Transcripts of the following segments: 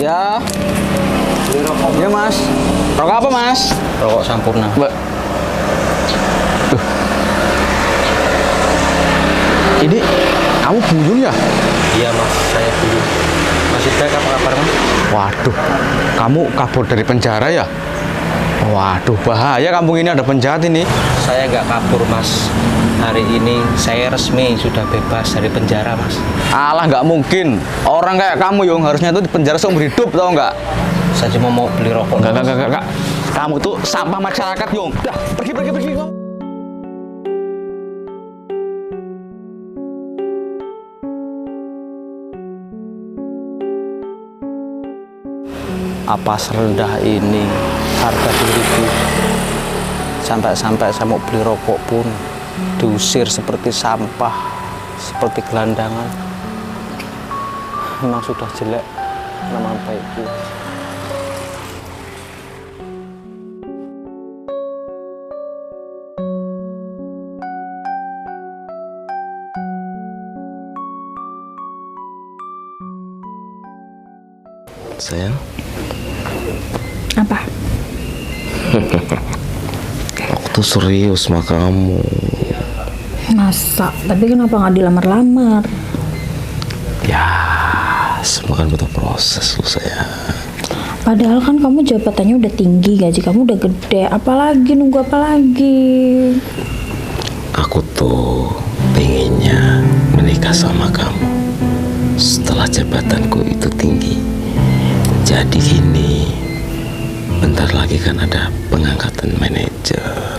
Ya. Beli rokok. Ya mas. Rokok apa mas? Rokok Sampurna. Ini kamu Buyung ya? Iya mas, saya Buyung. Masih baik apa kabar mas? Waduh, kamu kabur dari penjara ya? Waduh, bahaya kampung ini ada penjahat ini. Saya nggak kabur mas. Hari ini saya resmi sudah bebas dari penjara mas. Alah, nggak mungkin. Orang kayak kamu Yung harusnya tuh di penjara seumur hidup, tau nggak? Saya cuma mau beli rokok. Enggak. Kamu tuh sampah masyarakat Yung. Dah, pergi Yung. Apa serendah ini harga diriku? Sampai-sampai saya mau beli rokok pun diusir seperti sampah, seperti gelandangan. Memang sudah jelek nama baikku. Sayang, apa? aku tuh serius sama kamu. Masa? Tapi kenapa nggak dilamar-lamar? Ya, semua kan butuh proses lu sayang. Padahal kan kamu jabatannya udah tinggi, gaji kamu udah gede. Apalagi nunggu apa lagi? Aku tuh pengennya menikah sama kamu setelah jabatanku itu tinggi. Jadi gini, bentar lagi kan ada pengangkatan manajer.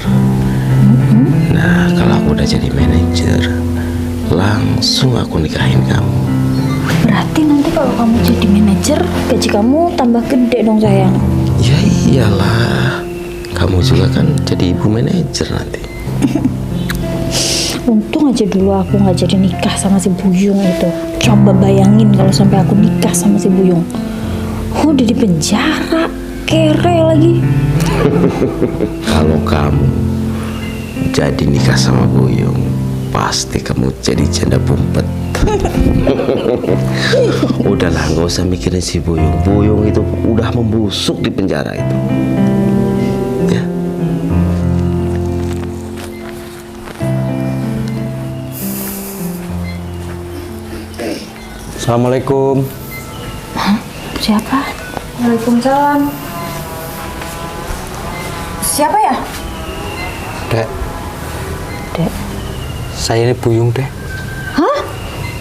Nah, kalau aku udah jadi manajer, langsung aku nikahin kamu. Berarti nanti kalau kamu jadi manajer, gaji kamu tambah gede dong sayang. Ya iyalah, kamu juga kan jadi ibu manajer nanti. Untung aja dulu aku nggak jadi nikah sama si Buyung itu. Coba bayangin kalau sampai aku nikah sama si Buyung. Udah di penjara, kere lagi. Kalau kamu jadi nikah sama Buyung, pasti kamu jadi janda bumpet. Udahlah, nggak usah mikirin si Buyung. Buyung itu udah membusuk di penjara itu. Ya. Assalamualaikum. Siapa? Waalaikumsalam. Siapa ya? Dek, Dek. saya ini Buyung, Dek. Hah?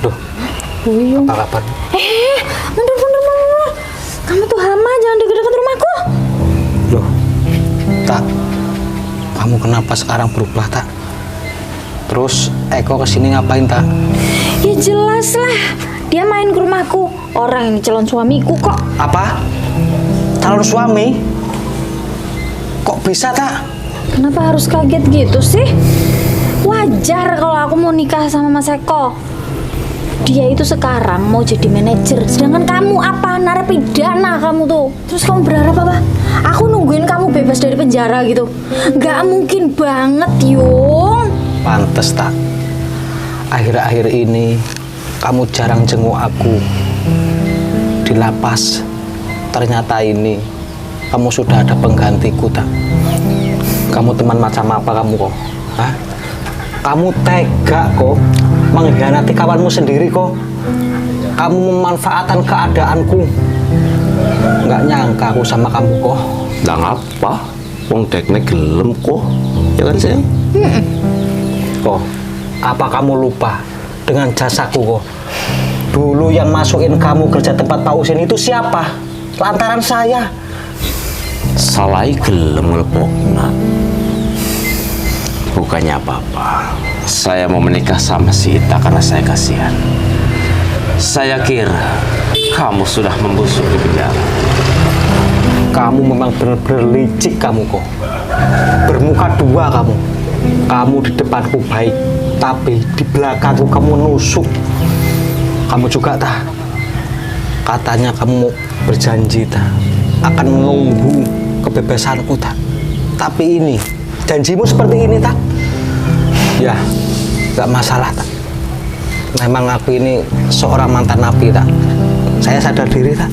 Duh, Buyung. apa kabar? Mundur. Kamu tuh hama, jangan deket-deket rumahku. Loh, Tak, kamu kenapa sekarang berubah, Tak? Terus Eko kesini ngapain, Tak? Ya jelas lah, dia main ke rumahku. Orang ini calon suamiku kok. Apa? Calon suami? Kok bisa, Tak? Kenapa harus kaget gitu sih? Wajar kalau aku mau nikah sama Mas Eko. Dia itu sekarang mau jadi manajer, sedangkan kamu apa? Narapidana kamu tuh. Terus kamu berharap apa? Aku nungguin kamu bebas dari penjara gitu? Gak mungkin banget, Yung. Pantes, Tak. Akhir-akhir ini kamu jarang jenguk aku di lapas. Ternyata ini kamu sudah ada penggantiku, Tak. Kamu teman macam apa kamu kok? Hah? Kamu tega kok mengkhianati kawanmu sendiri kok. Kamu memanfaatkan keadaanku. Nggak nyangka aku sama kamu kok. Lah ngapa? Wong dekne gelem kok. Ya kan sayang? Kok, apa kamu lupa dengan jasaku kok? Dulu yang masukin kamu kerja tempat Pak Usin itu siapa? Lantaran saya. Salai gelem ngelepokna. Bukannya apa-apa. Saya mau menikah sama si Ita karena saya kasihan. Saya kira kamu sudah membusuk di penjara. Kamu memang benar-benar licik kamu kok. Bermuka dua kamu. Kamu di depanku baik, tapi di belakangku kamu nusuk. Kamu juga tak? Katanya kamu berjanji tak akan menunggu kebebasanku tak? Tapi ini janjimu seperti ini tak? Ya, gak masalah tak? Memang aku ini seorang mantan napi tak? Saya sadar diri tak?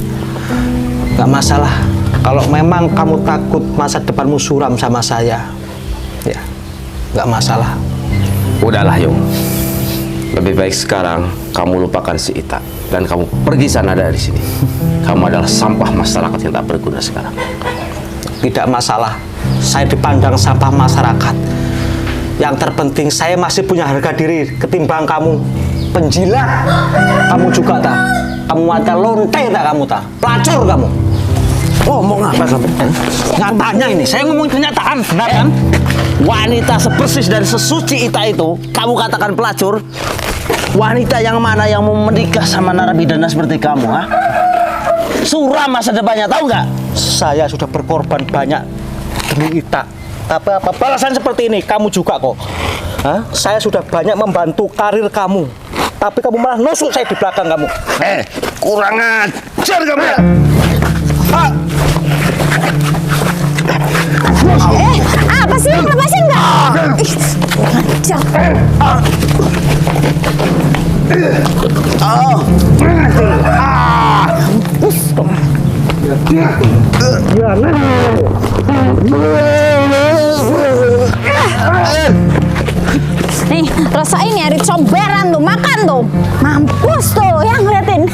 Gak masalah. Kalau memang kamu takut masa depanmu suram sama saya, ya gak masalah. Udahlah Yung, lebih baik sekarang kamu lupakan si Ita dan kamu pergi sana dari sini. Kamu adalah sampah masyarakat yang tak berguna sekarang. Tidak masalah, saya dipandang sampah masyarakat. Yang terpenting saya masih punya harga diri ketimbang kamu. Penjilat kamu juga tak? Kamu mata lonte tak kamu tak? Pelacur kamu. Ngomong apa kamu? Nyatanya ini, saya ngomong kenyataan, benar kan? Wanita sepersis dan sesuci Ita itu, kamu katakan pelacur? Wanita yang mana yang mau menikah sama narapidana seperti kamu, ha? Suram masa depannya, tahu nggak? Saya sudah berkorban banyak demi Ita. Tapi apa balasan seperti ini kamu juga kok. Hah? Saya sudah banyak membantu karir kamu. Tapi kamu malah nusuk saya di belakang kamu. Kurang ajar kamu ya! Apa sih? Lepasin nggak? Ngajar. Nih, rasain ya, di comberan tuh, makan tuh. Mampus tuh, yang ngeliatin.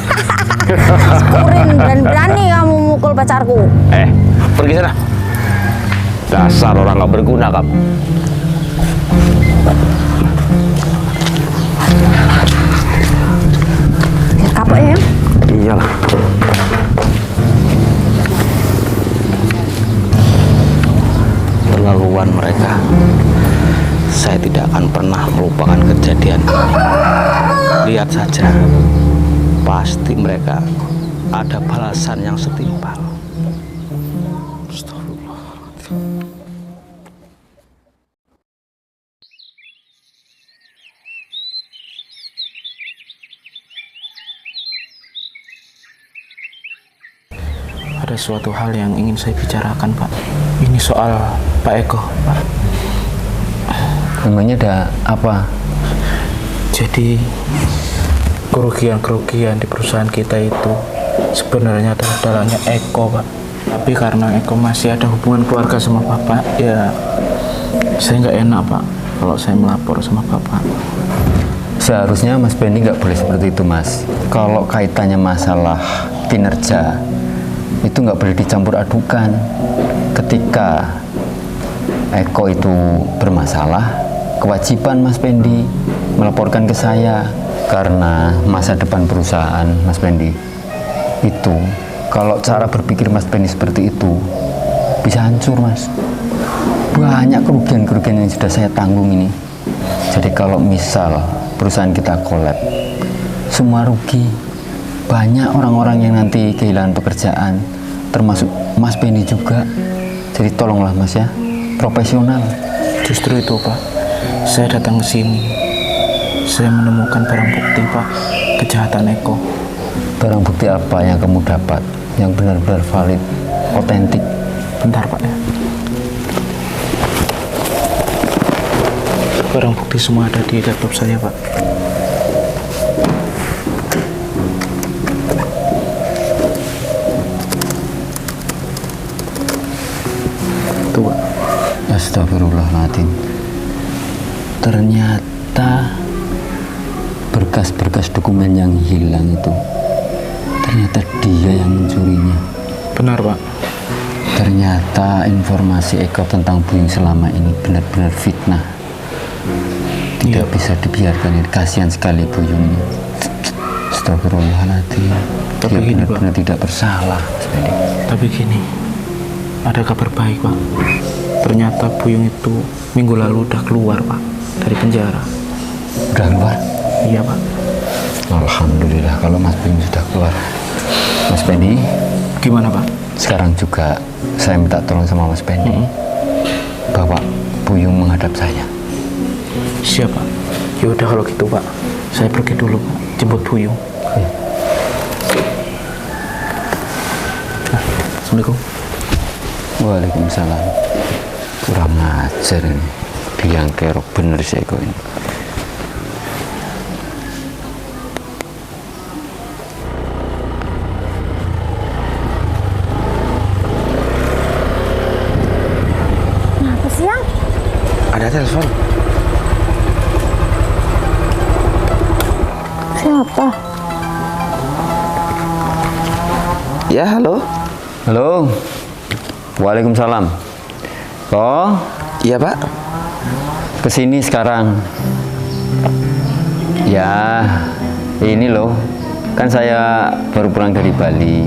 Syukurin, berani-berani kamu mukul pacarku. Pergi sana. Dasar orang gak berguna kamu. Biar kapok ya. Iyalah. Perlakuan mereka, saya tidak akan pernah melupakan kejadian ini. Lihat saja, pasti mereka ada balasan yang setimpal. Ada suatu hal yang ingin saya bicarakan, Pak. Ini soal Pak Eko, Pak. Memangnya ada apa? Jadi kerugian-kerugian di perusahaan kita itu sebenarnya adalah dalahnya Eko, Pak. Tapi karena Eko masih ada hubungan keluarga sama Bapak, ya saya nggak enak, Pak, kalau saya melapor sama Bapak. Seharusnya Mas Benny nggak boleh seperti itu, Mas. Kalau kaitannya masalah kinerja, itu nggak boleh dicampur adukan. Ketika Eko itu bermasalah, kewajiban Mas Pendi melaporkan ke saya. Karena masa depan perusahaan Mas Pendi itu, kalau cara berpikir Mas Pendi seperti itu, bisa hancur, Mas. Banyak kerugian-kerugian yang sudah saya tanggung ini. Jadi kalau misal perusahaan kita kolab, semua rugi. Banyak orang-orang yang nanti kehilangan pekerjaan, termasuk Mas Benny juga. Jadi tolonglah Mas ya, profesional. Justru itu, Pak, saya datang ke sini. Saya menemukan barang bukti, Pak, kejahatan Eko. Barang bukti apa yang kamu dapat yang benar-benar valid, otentik? Bentar, Pak ya. Barang bukti semua ada di laptop saya, Pak. Tuh, Pak. Astagfirullahaladzim. Ternyata berkas-berkas dokumen yang hilang itu, ternyata dia yang mencurinya. Benar, Pak. Ternyata informasi Eko tentang Buyung selama ini benar-benar fitnah. Tidak bisa dibiarkan. Kasihan sekali Buyung ini. Astagfirullahaladzim. Tapi Dia gini, benar-benar Pak. tidak bersalah. Tapi gini, ada kabar baik, Pak. Ternyata Buyung itu minggu lalu udah keluar, Pak, dari penjara. Udah keluar? Iya, Pak. Alhamdulillah kalau Mas Buyung sudah keluar. Mas Benny, Gimana, Pak? sekarang juga saya minta tolong sama Mas Benny. Bawa Buyung menghadap saya. Siap, Pak. Ya udah kalau gitu, Pak. Saya pergi dulu, Pak. Jemput Buyung. Iya. Assalamualaikum. Waalaikumsalam. Kurang ajar ini. Biang kerok bener sih Eko ini. telepon. Siapa? Ya, halo. Halo. Waalaikumsalam. Kok Iya, Pak. kesini sekarang? Ya, ini loh. Kan saya baru pulang dari Bali.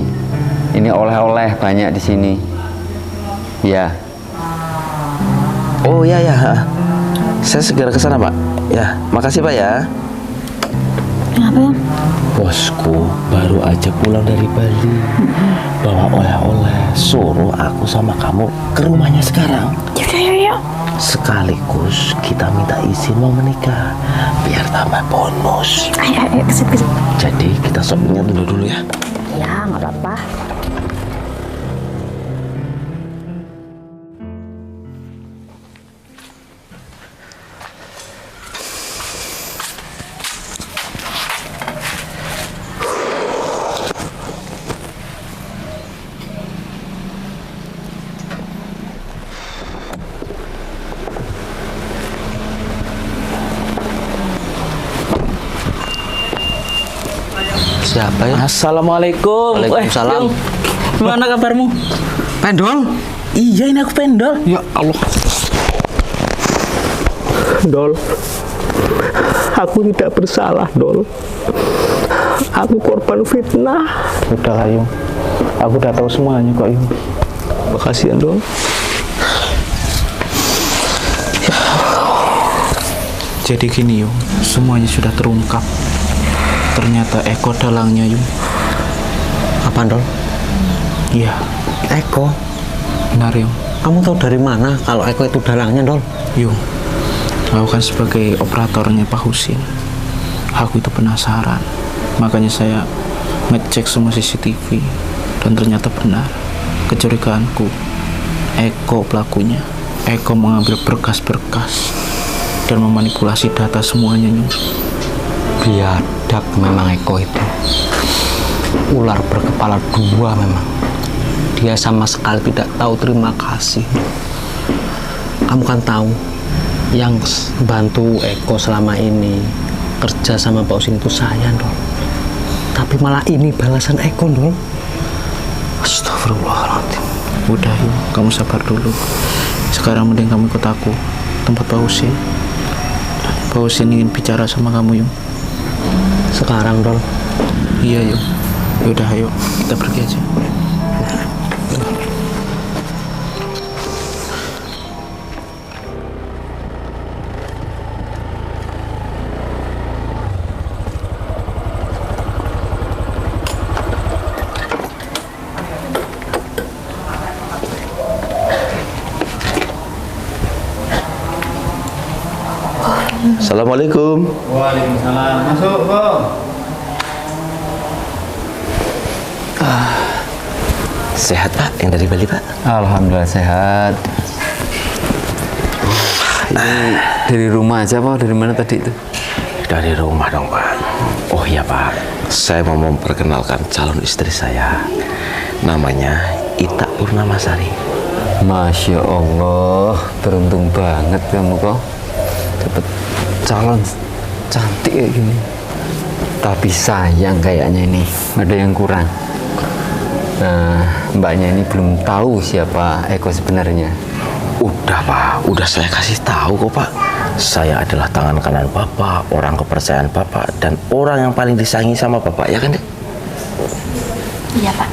Ini oleh-oleh banyak di sini. Ya. Oh, ya, ya. Saya segera ke sana, Pak. Ya, makasih, Pak ya. Kenapa ya? Bosku baru aja pulang dari Bali. Bawa oleh-oleh. Suruh aku sama kamu ke rumahnya sekarang. Yaudah, yuk. Sekaligus kita minta izin mau menikah. Biar tambah bonus. Ayo, kesini. Jadi kita shoppingnya dulu ya. Ya, nggak apa-apa. Siapa ya? Assalamualaikum. Waalaikumsalam. Yung, gimana kabarmu? Pendol? Iya, ini aku Pendol. Ya Allah. Dol, aku tidak bersalah, Dol. Aku korban fitnah. Udah lah, Yung. Aku udah tahu semuanya kok, Yung. Makasih ya, Dol. Jadi gini, Yung. Semuanya sudah terungkap. Ternyata Eko dalangnya, Yung. Apa, Dol? Iya, Eko? benar, Yung. Kamu tahu dari mana kalau Eko itu dalangnya, Dol? Yung, aku kan sebagai operatornya Pak Husin. Aku itu penasaran. Makanya saya ngecek semua CCTV. Dan ternyata benar. Kecurigaanku, Eko pelakunya. Eko mengambil berkas-berkas dan memanipulasi data semuanya, Yung. Biadab memang Eko itu. Ular berkepala dua memang. Dia sama sekali tidak tahu terima kasih. Kamu kan tahu yang bantu Eko selama ini kerja sama Pak Usin itu saya, Dol. Tapi malah ini balasan Eko, Dol. Astagfirullahaladzim. Udah, Yung, kamu sabar dulu. Sekarang mending kamu ikut aku tempat Pak Husin. Pak Husin ingin bicara sama kamu, Yung. Sekarang, Dol. Iya, Yung. Yaudah, ayo kita pergi aja. Assalamualaikum. Waalaikumsalam. Masuk, kok. Sehat, Pak? Yang dari Bali, Pak? Alhamdulillah sehat. Ini dari rumah aja, Pak? Dari mana tadi itu? Dari rumah dong, Pak. Oh iya, Pak. Saya mau memperkenalkan calon istri saya. Namanya Ita Purnamasari. Masya Allah, beruntung banget kamu kok dapat calon cantik kayak gini. Tapi sayang kayaknya ini ada yang kurang. Nah, mbaknya ini belum tahu siapa Eko sebenarnya. Udah, Pak. Udah saya kasih tahu kok, Pak. Saya adalah tangan kanan Bapak, orang kepercayaan Bapak, dan orang yang paling disayangi sama Bapak, ya kan, Dek? Iya, Pak.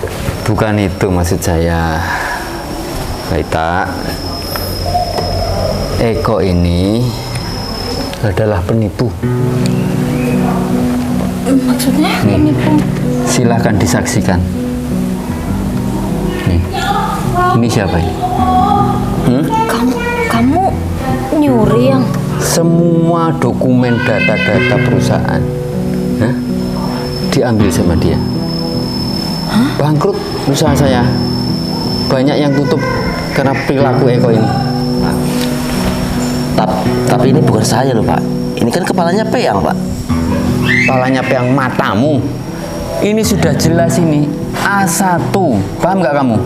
Bukan itu maksud saya, Baita. Eko ini adalah penipu. Maksudnya ini pun Silahkan disaksikan. Nih, ini siapa ini? kamu nyuri yang Semua dokumen data-data perusahaan, hah? Diambil sama dia. Bangkrut usaha saya. Banyak yang tutup karena perilaku Eko ini. Tapi ini bukan saya loh, Pak. Ini kan kepalanya Peyang, Pak. Kepalanya peang matamu. Ini sudah jelas ini A1. Paham nggak kamu?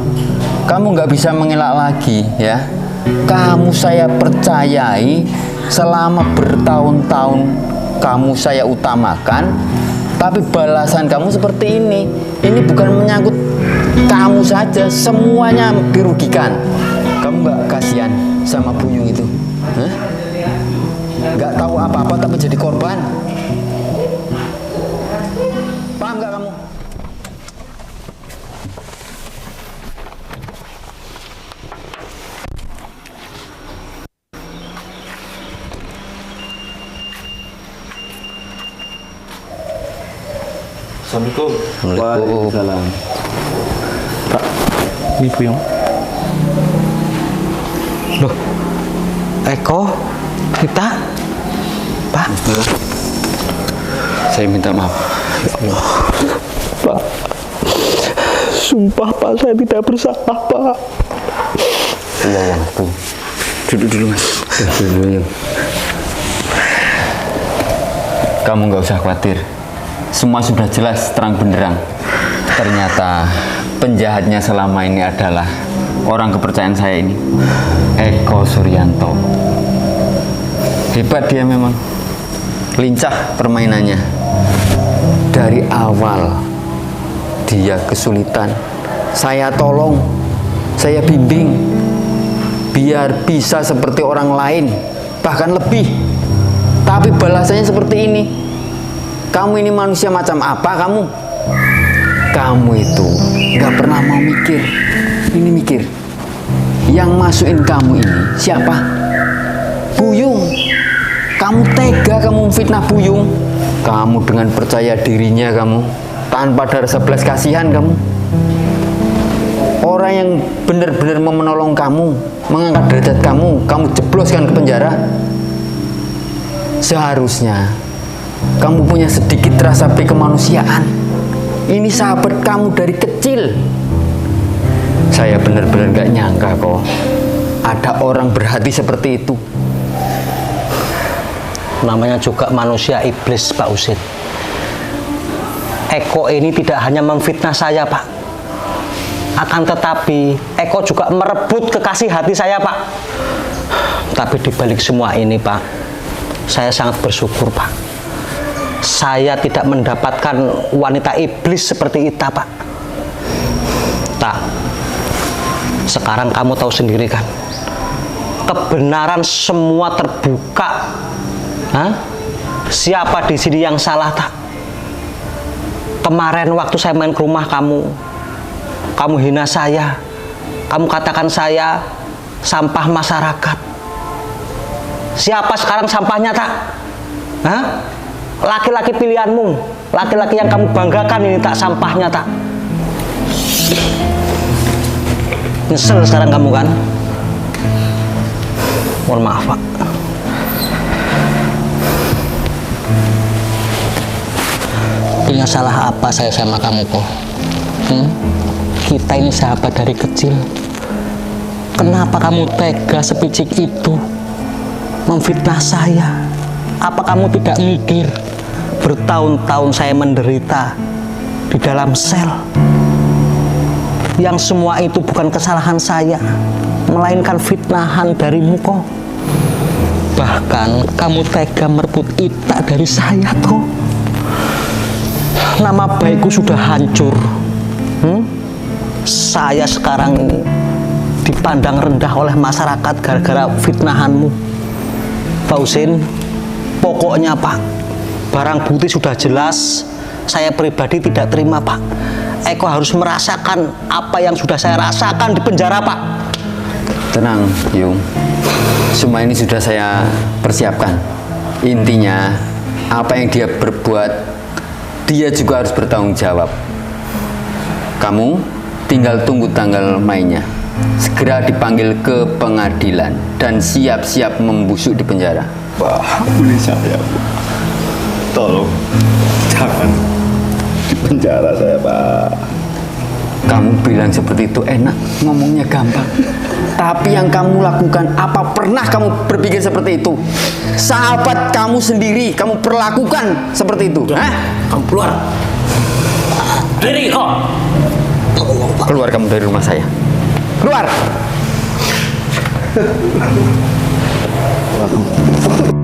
Kamu nggak bisa mengelak lagi ya. Kamu saya percayai selama bertahun-tahun, kamu saya utamakan, tapi balasan kamu seperti ini. Ini bukan menyangkut kamu saja, semuanya dirugikan. Kamu nggak kasihan sama Buyung itu? Hah? Nggak tahu apa-apa tapi jadi korban. Paham nggak kamu? Assalamualaikum. Waalaikumsalam. Pak, ini Buyung. Loh, Eko, kita, Pak. Saya minta maaf. Pak, sumpah Pak, saya tidak bersalah Pak. Iya, Yang. Tuh. Duduk dulu, Mas. Duduk dulu, Yang. Kamu nggak usah khawatir. Semua sudah jelas terang benderang. Ternyata penjahatnya selama ini adalah orang kepercayaan saya ini, Eko Suryanto. Hebat dia memang. Lincah permainannya. Dari awal dia kesulitan, saya tolong, saya bimbing biar bisa seperti orang lain, bahkan lebih. Tapi balasannya seperti ini. Kamu ini manusia macam apa kamu? Kamu itu gak pernah mau mikir. Ini mikir, yang masukin kamu ini siapa? Buyung. Kamu tega kamu fitnah Buyung. Kamu dengan percaya dirinya kamu, tanpa ada rasa belas kasihan kamu. Orang yang benar-benar mau menolong kamu, mengangkat derajat kamu, kamu jebloskan ke penjara. Seharusnya kamu punya sedikit rasa kemanusiaan. Ini sahabat kamu dari kecil. Saya benar-benar gak nyangka kok ada orang berhati seperti itu. Namanya juga manusia iblis, Pak Usid. Eko ini tidak hanya memfitnah saya, Pak. Akan tetapi, Eko juga merebut kekasih hati saya, Pak. Tapi dibalik semua ini, Pak, saya sangat bersyukur, Pak. Saya tidak mendapatkan wanita iblis seperti Ita, Pak. Tak, sekarang kamu tahu sendiri kan, kebenaran semua terbuka. Hah? Siapa di sini yang salah, tak? Kemarin waktu saya main ke rumah kamu hina saya, kamu katakan saya sampah masyarakat. Siapa sekarang sampahnya, tak? Hah? Laki-laki pilihanmu, laki-laki yang kamu banggakan ini tak sampahnya, tak? Nyesel sekarang kamu kan? Mohon maaf, Pak. Punya salah apa saya sama kamu kok? Kita ini sahabat dari kecil. Kenapa kamu tega sepicik itu memfitnah saya? Apa kamu tidak mikir bertahun-tahun saya menderita di dalam sel? Yang semua itu bukan kesalahan saya, melainkan fitnahan darimu kok. Bahkan kamu tega merebut Ita dari saya toh. Nama baikku sudah hancur. Saya sekarang ini dipandang rendah oleh masyarakat gara-gara fitnahanmu. Pak Husin, pokoknya Pak, barang bukti sudah jelas. Saya pribadi tidak terima, Pak. Eko harus merasakan apa yang sudah saya rasakan di penjara, Pak. Tenang, Yung. Semua ini sudah saya persiapkan. Intinya, apa yang dia berbuat, dia juga harus bertanggung jawab. Kamu tinggal tunggu tanggal mainnya. Segera dipanggil ke pengadilan dan siap-siap membusuk di penjara. Pak, ampuni saya, Bu. Tolong, jangan di penjara saya, Pak. Kamu bilang seperti itu enak, ngomongnya gampang. Tapi yang kamu lakukan, apa pernah kamu berpikir seperti itu? Sahabat kamu sendiri, kamu perlakukan seperti itu. Hah? Kamu keluar. Diri kok. Keluar kamu dari rumah saya. Keluar. Welcome.